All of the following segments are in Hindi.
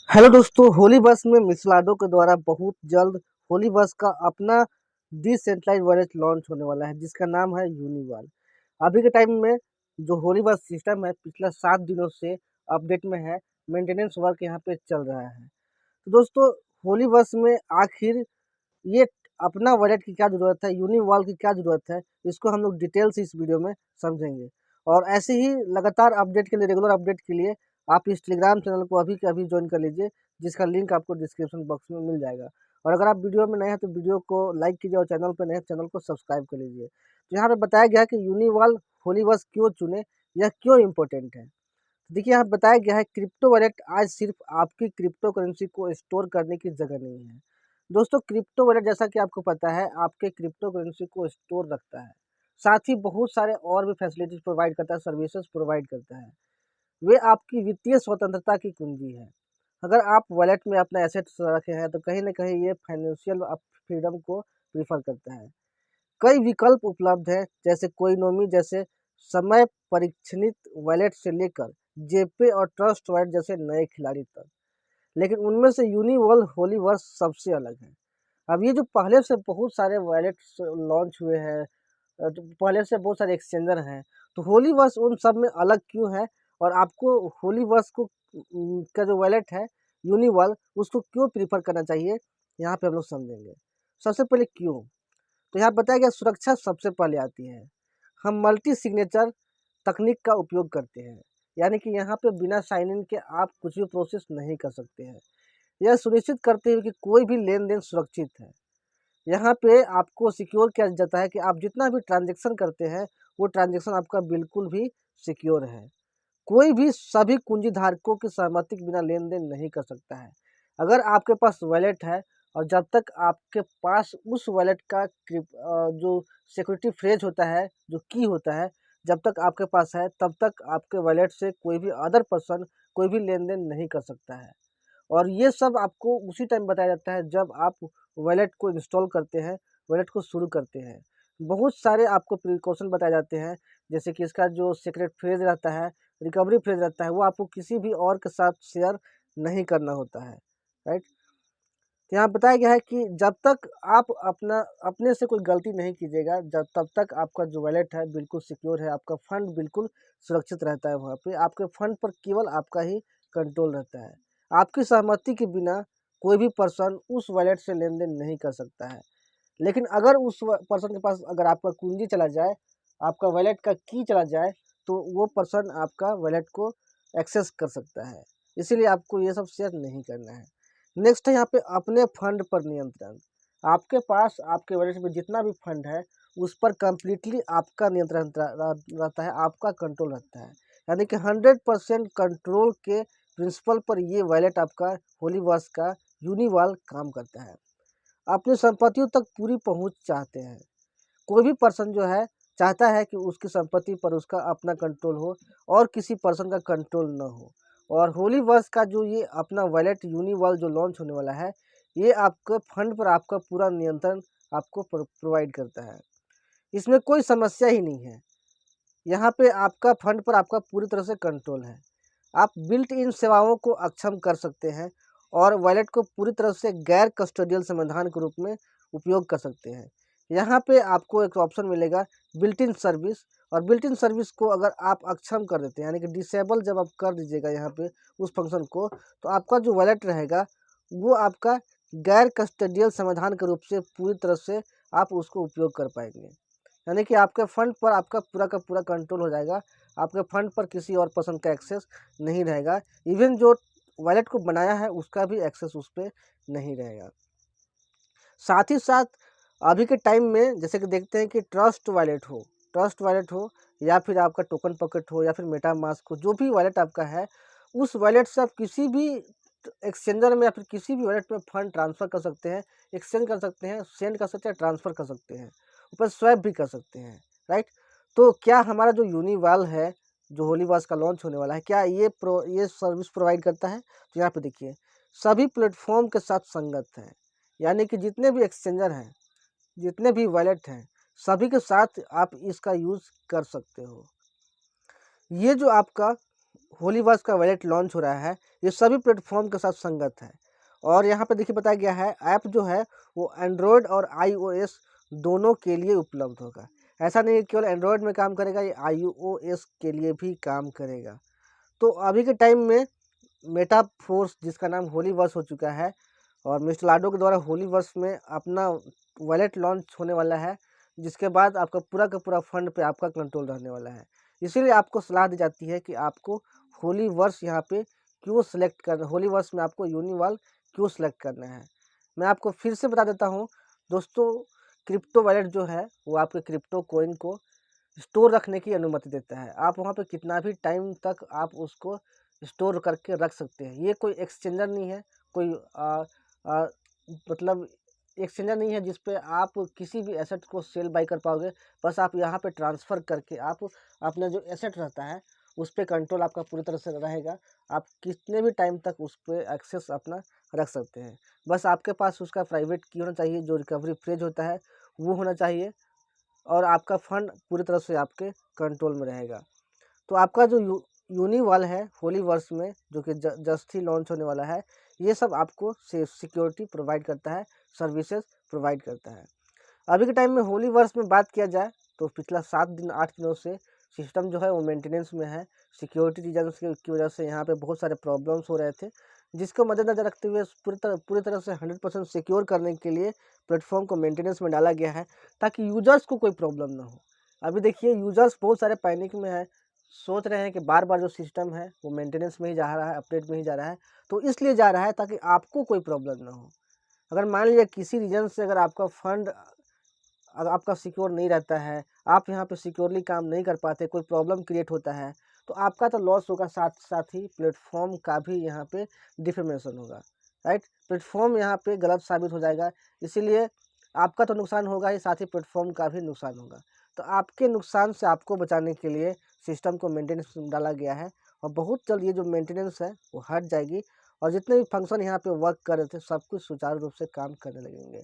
हेलो दोस्तों, होली बस में मिसलाडो के द्वारा बहुत जल्द होली बस का अपना डिसेंट्रलाइज्ड वॉलेट लॉन्च होने वाला है जिसका नाम है यूनिवाल। अभी के टाइम में जो होली बस सिस्टम है पिछला 7 दिनों से अपडेट में है। मेंटेनेंस वर्क यहाँ पे चल रहा है। तो दोस्तों, होली बस में आखिर ये अपना वॉलेट की क्या ज़रूरत है, यूनिवाल की क्या ज़रूरत है, इसको हम लोग डिटेल से इस वीडियो में समझेंगे। और ऐसे ही लगातार अपडेट के लिए, रेगुलर अपडेट के लिए आप इस टेलीग्राम चैनल को अभी के अभी ज्वाइन कर लीजिए, जिसका लिंक आपको डिस्क्रिप्शन बॉक्स में मिल जाएगा। और अगर आप वीडियो में नए हैं तो वीडियो को लाइक कीजिए और चैनल पर नए हैं चैनल को सब्सक्राइब कर लीजिए। तो यहाँ पे बताया गया है कि यूनिवाल होली बस क्यों चुने, यह क्यों इम्पोर्टेंट है। देखिए, यहाँ बताया गया है क्रिप्टो वॉलेट आज सिर्फ आपकी क्रिप्टो करेंसी को स्टोर करने की जगह नहीं है। दोस्तों, क्रिप्टो वॉलेट जैसा कि आपको पता है आपके क्रिप्टो करेंसी को स्टोर रखता है। साथ ही बहुत सारे और भी फैसिलिटीज प्रोवाइड करता है, सर्विसेज प्रोवाइड करता है। वे आपकी वित्तीय स्वतंत्रता की कुंजी है। अगर आप वॉलेट में अपना एसेट्स रखे हैं तो कहीं ना कहीं ये फाइनेंशियल फ्रीडम को प्रीफर करता है। कई विकल्प उपलब्ध हैं, जैसे कोइनोमी जैसे समय परीक्षणित वॉलेट से लेकर जेपे और ट्रस्ट वॉलेट जैसे नए खिलाड़ी तक। लेकिन उनमें से यूनिवर्सल होली वर्स सबसे अलग है। अब ये जो पहले से बहुत सारे वॉलेट्स लॉन्च हुए हैं, तो पहले से बहुत सारे एक्सचेंजर हैं, तो होली वर्स उन सब में अलग क्यों है, और आपको होली वर्स को का जो वॉलेट है यूनिवर्सल, उसको क्यों प्रीफर करना चाहिए, यहाँ पे हम लोग समझेंगे। सबसे पहले क्यों, तो यहाँ बताया गया सुरक्षा सबसे पहले आती है। हम मल्टी सिग्नेचर तकनीक का उपयोग करते हैं, यानी कि यहाँ पे बिना साइन इन के आप कुछ भी प्रोसेस नहीं कर सकते हैं। यह सुनिश्चित करते हुए कि कोई भी लेन देन सुरक्षित है। यहाँ पे आपको सिक्योर किया जाता है कि आप जितना भी ट्रांजेक्शन करते हैं वो ट्रांजेक्शन आपका बिल्कुल भी सिक्योर है। कोई भी सभी कुंजी धारकों की सहमति के बिना लेन देन नहीं कर सकता है। अगर आपके पास वॉलेट है और जब तक आपके पास उस वॉलेट का जो सिक्योरिटी फ्रेज होता है, जो की होता है, जब तक आपके पास है तब तक आपके वॉलेट से कोई भी अदर पर्सन कोई भी लेन देन नहीं कर सकता है। और ये सब आपको उसी टाइम बताया जाता है जब आप वॉलेट को इंस्टॉल करते हैं, वॉलेट को शुरू करते हैं। बहुत सारे आपको प्रिकॉशन बताए जाते हैं, जैसे कि इसका जो सीक्रेट फ्रेज रहता है, रिकवरी फ्रेज रहता है, वो आपको किसी भी और के साथ शेयर नहीं करना होता है, राइट। तो यहाँ बताया गया है कि जब तक आप अपने से कोई गलती नहीं कीजिएगा, जब तब तक आपका जो वॉलेट है बिल्कुल सिक्योर है, आपका फंड बिल्कुल सुरक्षित रहता है। वहाँ पे आपके फंड पर केवल आपका ही कंट्रोल रहता है। आपकी सहमति के बिना कोई भी पर्सन उस वॉलेट से लेन देन नहीं कर सकता है। लेकिन अगर उस पर्सन के पास अगर आपका कुंजी चला जाए, आपका वॉलेट का की चला जाए, तो वो पर्सन आपका वॉलेट को एक्सेस कर सकता है। इसीलिए आपको ये सब शेयर नहीं करना है। नेक्स्ट है यहाँ पे अपने फंड पर नियंत्रण। आपके पास आपके वॉलेट में जितना भी फंड है उस पर कंप्लीटली आपका नियंत्रण रहता है, आपका कंट्रोल रहता है। यानी कि 100% कंट्रोल के प्रिंसिपल पर ये वॉलेट आपका होली वर्स का यूनिवाल काम करता है। अपनी संपत्तियों तक पूरी पहुंच चाहते हैं। कोई भी पर्सन जो है चाहता है कि उसकी संपत्ति पर उसका अपना कंट्रोल हो और किसी पर्सन का कंट्रोल न हो। और होली वर्स का जो ये अपना वॉलेट यूनिवर्सल जो लॉन्च होने वाला है, ये आपके फंड पर आपका पूरा नियंत्रण आपको प्रोवाइड करता है। इसमें कोई समस्या ही नहीं है। यहाँ पे आपका फंड पर आपका पूरी तरह से कंट्रोल है। आप बिल्ट इन सेवाओं को अक्षम कर सकते हैं और वॉलेट को पूरी तरह से गैर कस्टोडियल समाधान के रूप में उपयोग कर सकते हैं। यहाँ पे आपको एक ऑप्शन मिलेगा बिल्ट इन सर्विस, और बिल्ट इन सर्विस को अगर आप अक्षम कर देते हैं, यानी कि डिसेबल जब आप कर दीजिएगा यहाँ पे उस फंक्शन को, तो आपका जो वॉलेट रहेगा वो आपका गैर कस्टोडियल समाधान के रूप से पूरी तरह से आप उसको उपयोग कर पाएंगे। यानी कि आपके फंड पर आपका पूरा का पूरा कंट्रोल हो जाएगा। आपके फंड पर किसी और पर्सन का एक्सेस नहीं रहेगा। इवन जो वॉलेट को बनाया है उसका भी एक्सेस उस पर नहीं रहेगा। साथ ही साथ अभी के टाइम में जैसे कि देखते हैं कि ट्रस्ट वॉलेट हो या फिर आपका टोकन पॉकेट हो या फिर मेटा मास्क हो, जो भी वॉलेट आपका है, उस वॉलेट से आप किसी भी एक्सचेंजर में या फिर किसी भी वॉलेट में फंड ट्रांसफ़र कर सकते हैं, एक्सचेंज कर सकते हैं, सेंड कर सकते हैं, ट्रांसफ़र कर सकते हैं, ऊपर स्वैप भी कर सकते हैं, राइट। तो क्या हमारा जो यूनिवाल है, जो होलीवास का लॉन्च होने वाला है, क्या ये सर्विस प्रोवाइड करता है? तो यहाँ पे देखिए, सभी प्लेटफॉर्म के साथ संगत है। यानी कि जितने भी एक्सचेंजर हैं, जितने भी वॉलेट हैं, सभी के साथ आप इसका यूज़ कर सकते हो। ये जो आपका होलीवर्स का वॉलेट लॉन्च हो रहा है, ये सभी प्लेटफॉर्म के साथ संगत है। और यहाँ पे देखिए बताया गया है ऐप जो है वो एंड्रॉयड और iOS दोनों के लिए उपलब्ध होगा। ऐसा नहीं है केवल एंड्रॉयड में काम करेगा, ये iOS के लिए भी काम करेगा। तो अभी के टाइम में मेटाफोर्स जिसका नाम होलीवर्स हो चुका है और मिस्टर लाडो के द्वारा होलीवर्स में अपना वॉलेट लॉन्च होने वाला है, जिसके बाद आपका पूरा का पूरा फंड पे आपका कंट्रोल रहने वाला है। इसीलिए आपको सलाह दी जाती है कि आपको होलीवर्स यहाँ पे क्यों सेलेक्ट करना, होलीवर्स में आपको यूनिवाल क्यों सेलेक्ट करना है। मैं आपको फिर से बता देता हूँ दोस्तों, क्रिप्टो वॉलेट जो है वो आपके क्रिप्टो कोइन को स्टोर रखने की अनुमति देता है। आप वहाँ पे कितना भी टाइम तक आप उसको स्टोर करके रख सकते हैं। ये कोई एक्सचेंजर नहीं है, कोई आ, मतलब एक्सचेंजर नहीं है जिस पे आप किसी भी एसेट को सेल बाई कर पाओगे। बस आप यहाँ पे ट्रांसफ़र करके आप अपना जो एसेट रहता है उस पे कंट्रोल आपका पूरी तरह से रहेगा। आप कितने भी टाइम तक उस पे एक्सेस अपना रख सकते हैं। बस आपके पास उसका प्राइवेट की होना चाहिए, जो रिकवरी फ्रेज होता है वो होना चाहिए, और आपका फंड पूरी तरह से आपके कंट्रोल में रहेगा। तो आपका जो यूनिवाल है होलीवर्स में, जो कि जस्ट ही लॉन्च होने वाला है, ये सब आपको सिक्योरिटी प्रोवाइड करता है, सर्विसेज प्रोवाइड करता है। अभी के टाइम में होलीवर्स में बात किया जाए तो पिछला 7 दिन 8 दिनों से सिस्टम जो है वो मेंटेनेंस में है। सिक्योरिटी रीजन्स की वजह से यहाँ पे बहुत सारे प्रॉब्लम्स हो रहे थे, जिसको मद्देनजर रखते हुए पूरी तरह से 100% सिक्योर करने के लिए प्लेटफॉर्म को मेंटेनेंस में डाला गया है, ताकि यूजर्स को कोई प्रॉब्लम ना हो। अभी देखिए यूजर्स बहुत सारे पैनिक में है, सोच रहे हैं कि बार बार जो सिस्टम है वो मेंटेनेंस में ही जा रहा है, अपडेट में ही जा रहा है। तो इसलिए जा रहा है ताकि आपको कोई प्रॉब्लम ना हो। अगर मान लीजिए किसी रीजन से अगर आपका फंड अगर आपका सिक्योर नहीं रहता है, आप यहाँ पे सिक्योरली काम नहीं कर पाते, कोई प्रॉब्लम क्रिएट होता है, तो आपका तो लॉस होगा, साथ साथ ही प्लेटफॉर्म का भी यहाँ पे डिफेमेशन होगा, राइट। प्लेटफॉर्म यहाँ पे गलत साबित हो जाएगा, इसीलिए आपका तो नुकसान होगा ही, साथ ही प्लेटफॉर्म का भी नुकसान होगा। तो आपके नुकसान से आपको बचाने के लिए सिस्टम को मेंटेनेंस में डाला गया है, और बहुत जल्द ये जो मेंटेनेंस है वो हट जाएगी, और जितने भी फंक्शन यहाँ पे वर्क कर रहे थे सब कुछ सुचारू रूप से काम करने लगेंगे।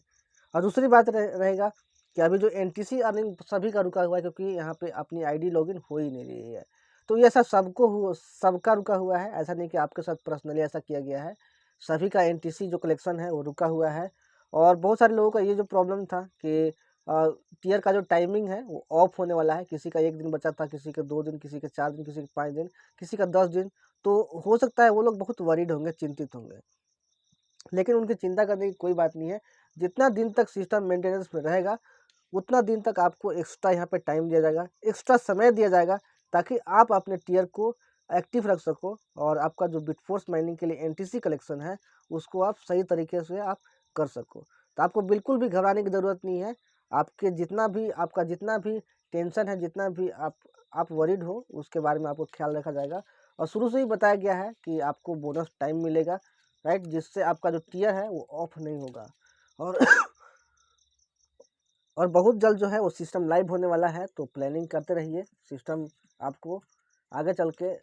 और दूसरी बात रहेगा कि अभी जो एनटीसी अर्निंग सभी का रुका हुआ है, क्योंकि यहाँ पे अपनी आईडी लॉगिन हो ही नहीं रही है। तो ये ऐसा सबका रुका हुआ है, ऐसा नहीं कि आपके साथ पर्सनली ऐसा किया गया है। सभी का एनटीसी जो कलेक्शन है वो रुका हुआ है, और बहुत सारे लोगों का ये जो प्रॉब्लम था कि टीयर का जो टाइमिंग है वो ऑफ होने वाला है। किसी का 1 दिन बचा था, किसी के 2 दिन, किसी के 4 दिन, किसी के 5 दिन, किसी का 10 दिन। तो हो सकता है वो लोग बहुत वरीड होंगे, चिंतित होंगे, लेकिन उनकी चिंता करने की कोई बात नहीं है। जितना दिन तक सिस्टम मेंटेनेंस में रहेगा उतना दिन तक आपको एक्स्ट्रा यहाँ पे टाइम दिया जाएगा, एक्स्ट्रा समय दिया जाएगा, ताकि आप अपने टीयर को एक्टिव रख सको, और आपका जो बिटफोर्स माइनिंग के लिए एनटीसी कलेक्शन है उसको आप सही तरीके से आप कर सको। तो आपको बिल्कुल भी घबराने की ज़रूरत नहीं है। आपका जितना भी टेंशन है, जितना भी आप वरीड हो, उसके बारे में आपको ख्याल रखा जाएगा। और शुरू से ही बताया गया है कि आपको बोनस टाइम मिलेगा, राइट, जिससे आपका जो टीयर है वो ऑफ नहीं होगा। और और बहुत जल्द जो है वो सिस्टम लाइव होने वाला है, तो प्लानिंग करते रहिए। सिस्टम आपको आगे चल के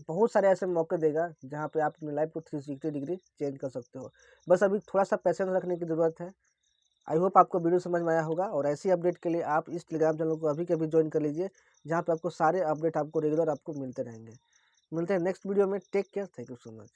बहुत सारे ऐसे मौके देगा जहाँ पे आप अपनी लाइफ को 360 डिग्री चेंज कर सकते हो। बस अभी थोड़ा सा पैसेंस रखने की ज़रूरत है। आई होप आपको वीडियो समझ में आया होगा, और ऐसी अपडेट के लिए आप इस टेलीग्राम चैनल को अभी के अभी ज्वाइन कर लीजिए, जहाँ पे आपको सारे अपडेट आपको रेगुलर आपको मिलते रहेंगे। मिलते हैं नेक्स्ट वीडियो में। Take care, thank you so much.